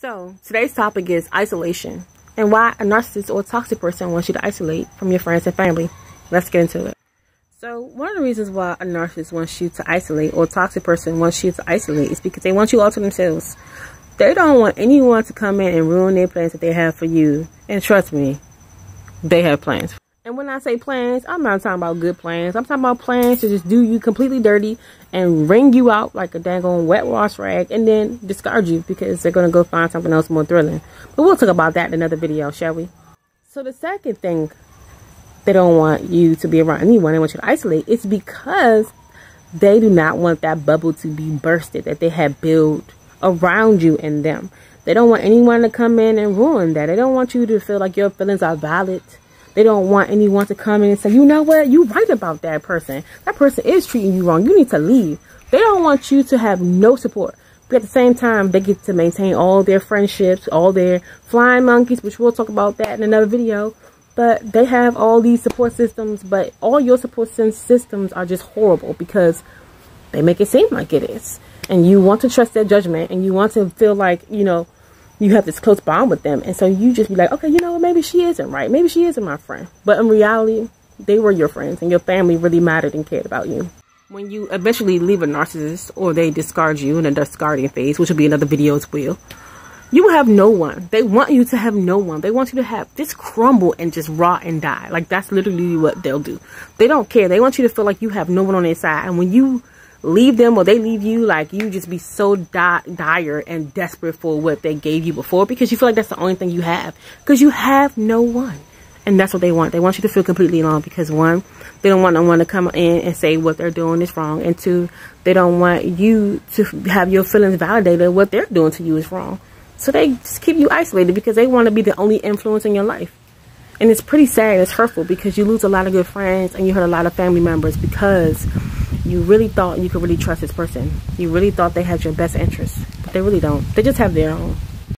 So today's topic is isolation and why a narcissist or a toxic person wants you to isolate from your friends and family. Let's get into it. So one of the reasons why a narcissist wants you to isolate or a toxic person wants you to isolate is because they want you all to themselves. They don't want anyone to come in and ruin their plans that they have for you. And trust me, they have plans. And when I say plans, I'm not talking about good plans. I'm talking about plans to just do you completely dirty and wring you out like a dang on wet wash rag and then discard you because they're going to go find something else more thrilling. But we'll talk about that in another video, shall we? So the second thing they don't want you to be around anyone, they want you to isolate, it's because they do not want that bubble to be bursted that they have built around you and them. They don't want anyone to come in and ruin that. They don't want you to feel like your feelings are valid. They don't want anyone to come in and say, you know what, you're right about that person. That person is treating you wrong. You need to leave. They don't want you to have no support. But at the same time, they get to maintain all their friendships, all their flying monkeys, which we'll talk about that in another video. But they have all these support systems, but all your support systems are just horrible because they make it seem like it is. And you want to trust their judgment and you want to feel like, you know, you have this close bond with them. And so you just be like, okay, you know what, maybe she isn't right. Maybe she isn't my friend. But in reality, they were your friends and your family really mattered and cared about you. When you eventually leave a narcissist or they discard you in a discarding phase, which will be another video as well, you will have no one. They want you to have no one. They want you to have just crumble and just rot and die. Like that's literally what they'll do. They don't care. They want you to feel like you have no one on their side. And when you leave them or they leave you, like you just be so dire and desperate for what they gave you before because you feel like that's the only thing you have because you have no one. And that's what they want. They want you to feel completely alone because one, they don't want no one to come in and say what they're doing is wrong, and two, they don't want you to have your feelings validated. What they're doing to you is wrong. So they just keep you isolated because they want to be the only influence in your life. And it's pretty sad. It's hurtful because you lose a lot of good friends and you hurt a lot of family members because you really thought you could really trust this person. You really thought they had your best interests, but they really don't. They just have their own.